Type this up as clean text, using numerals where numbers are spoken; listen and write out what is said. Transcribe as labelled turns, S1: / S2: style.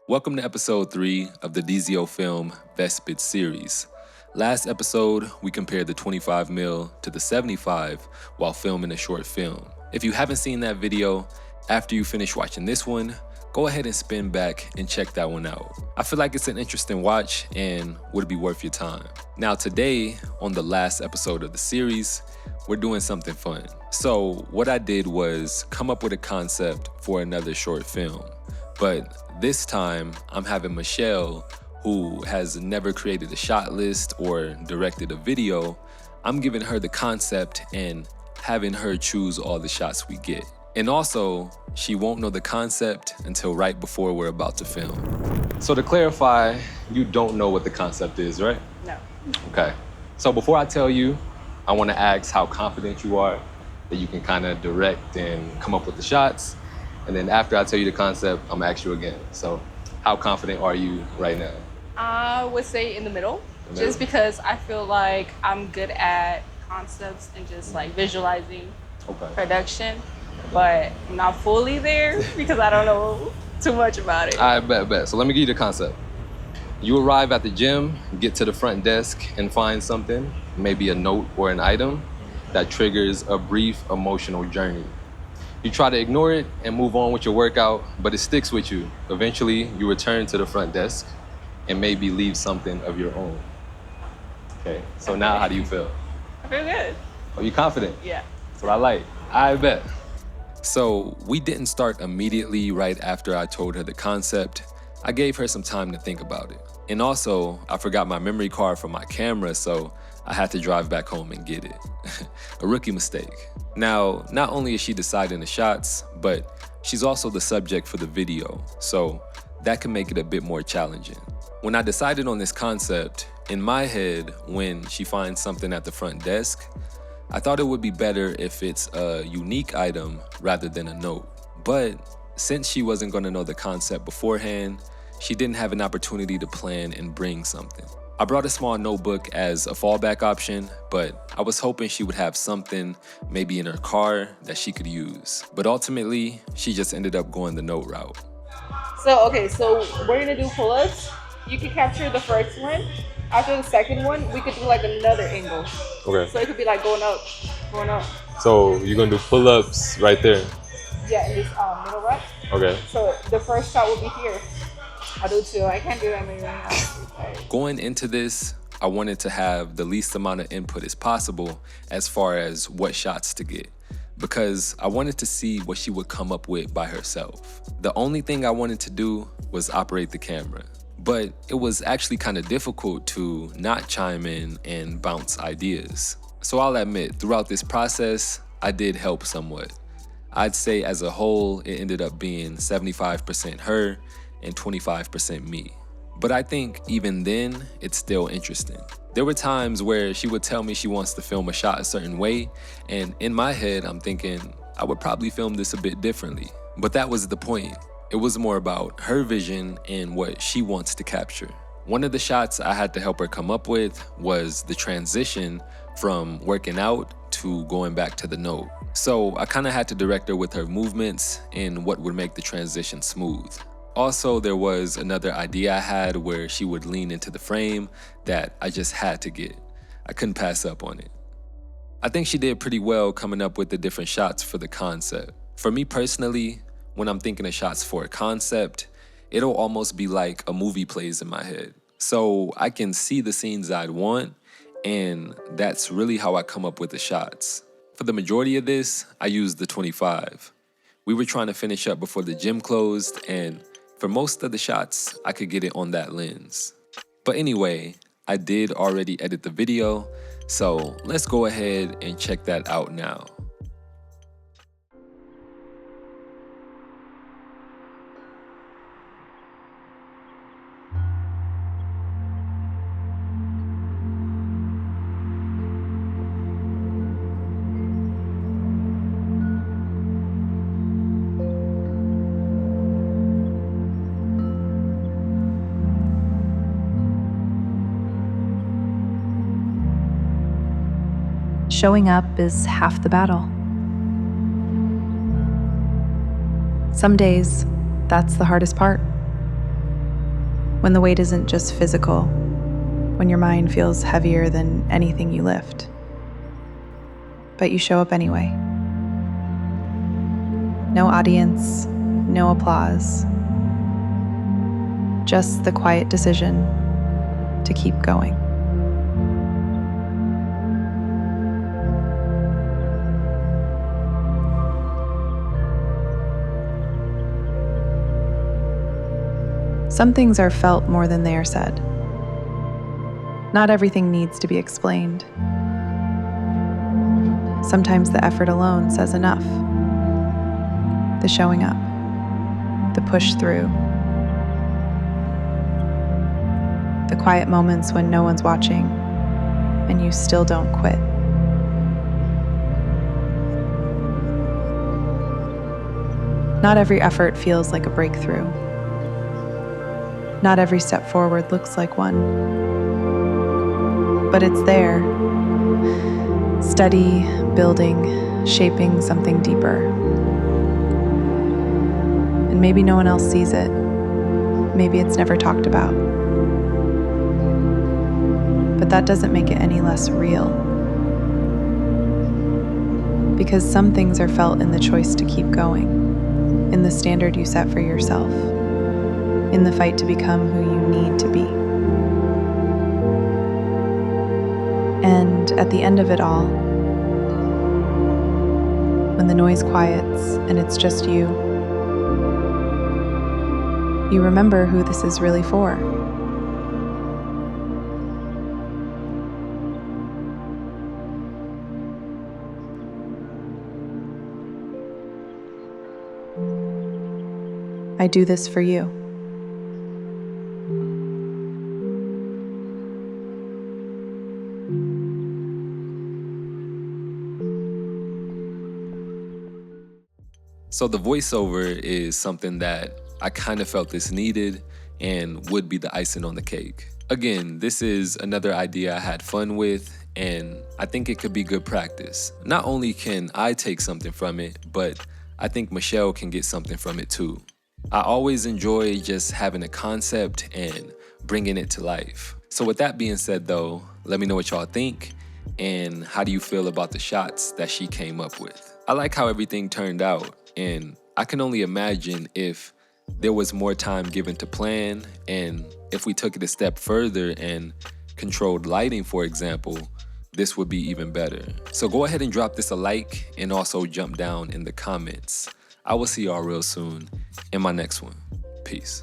S1: Welcome to episode 3 of the DZOFilm Vespid series. Last episode, we compared the 25mm to the 75 while filming a short film. If you haven't seen that video, after you finish watching this one, go ahead and spin back and check that one out. I feel like it's an interesting watch and would be worth your time. Now today, on the last episode of the series, we're doing something fun. So what I did was come up with a concept for another short film. But this time, I'm having Michelle, who has never created a shot list or directed a video. I'm giving her the concept and having her choose all the shots we get. And also, she won't know the concept until right before we're about to film. So to clarify, you don't know what the concept is, right?
S2: No.
S1: Okay. So before I tell you, I want to ask how confident you are that you can kind of direct and come up with the shots. And then after I tell you the concept, I'm gonna ask you again. So how confident are you right now?
S2: I would say in the middle, just because I feel like I'm good at concepts and just like visualizing production, but I'm not fully there because I don't know too much about it.
S1: I bet. So let me give you the concept. You arrive at the gym, get to the front desk and find something, maybe a note or an item that triggers a brief emotional journey. You try to ignore it and move on with your workout, but it sticks with you. Eventually, you return to the front desk and maybe leave something of your own. Okay, so now how do you feel?
S2: I feel good.
S1: Are you confident?
S2: Yeah.
S1: That's what I like. I bet. So we didn't start immediately right after I told her the concept. I gave her some time to think about it. And also, I forgot my memory card for my camera, so I had to drive back home and get it. A rookie mistake. Now, not only is she deciding the shots, but she's also the subject for the video, so that can make it a bit more challenging. When I decided on this concept, in my head, when she finds something at the front desk, I thought it would be better if it's a unique item rather than a note. But since she wasn't gonna know the concept beforehand, she didn't have an opportunity to plan and bring something. I brought a small notebook as a fallback option, but I was hoping she would have something maybe in her car that she could use. But ultimately, she just ended up going the note route.
S2: So we're gonna do pull-ups. You can capture the first one. After the second one, we could do like another angle.
S3: Okay.
S2: So it could be like going up.
S3: So you're gonna do pull-ups right there?
S2: Yeah, in this middle rack.
S3: Okay.
S2: So the first shot will be here. I'll do two. I can't do that many right now.
S1: Going into this, I wanted to have the least amount of input as possible as far as what shots to get, because I wanted to see what she would come up with by herself. The only thing I wanted to do was operate the camera, but it was actually kind of difficult to not chime in and bounce ideas. So I'll admit, throughout this process, I did help somewhat. I'd say as a whole, it ended up being 75% her and 25% me. But I think even then, it's still interesting. There were times where she would tell me she wants to film a shot a certain way, and in my head, I'm thinking, I would probably film this a bit differently. But that was the point. It was more about her vision and what she wants to capture. One of the shots I had to help her come up with was the transition from working out to going back to the note. So I kind of had to direct her with her movements and what would make the transition smooth. Also, there was another idea I had where she would lean into the frame that I just had to get. I couldn't pass up on it. I think she did pretty well coming up with the different shots for the concept. For me personally, when I'm thinking of shots for a concept, it'll almost be like a movie plays in my head. So I can see the scenes I'd want, and that's really how I come up with the shots. For the majority of this, I used the 25. We were trying to finish up before the gym closed, and for most of the shots, I could get it on that lens. But anyway, I did already edit the video, so let's go ahead and check that out now.
S4: Showing up is half the battle. Some days, that's the hardest part. when the weight isn't just physical, when your mind feels heavier than anything you lift. But you show up anyway. No audience, no applause. Just the quiet decision to keep going. Some things are felt more than they are said. Not everything needs to be explained. Sometimes the effort alone says enough. The showing up, the push through, the quiet moments when no one's watching and you still don't quit. Not every effort feels like a breakthrough. Not every step forward looks like one. But it's there, steady, building, shaping something deeper. And maybe no one else sees it. Maybe it's never talked about. But that doesn't make it any less real. Because some things are felt in the choice to keep going, in the standard you set for yourself, in the fight to become who you need to be. And at the end of it all, when the noise quiets and it's just you, you remember who this is really for. I do this for you.
S1: So the voiceover is something that I kind of felt this needed and would be the icing on the cake. Again, this is another idea I had fun with, and I think it could be good practice. Not only can I take something from it, but I think Michelle can get something from it too. I always enjoy just having a concept and bringing it to life. So with that being said though, let me know what y'all think and how do you feel about the shots that she came up with. I like how everything turned out, and I can only imagine if there was more time given to plan, and if we took it a step further and controlled lighting, for example, this would be even better. So go ahead and drop this a like and also jump down in the comments. I will see y'all real soon in my next one. Peace.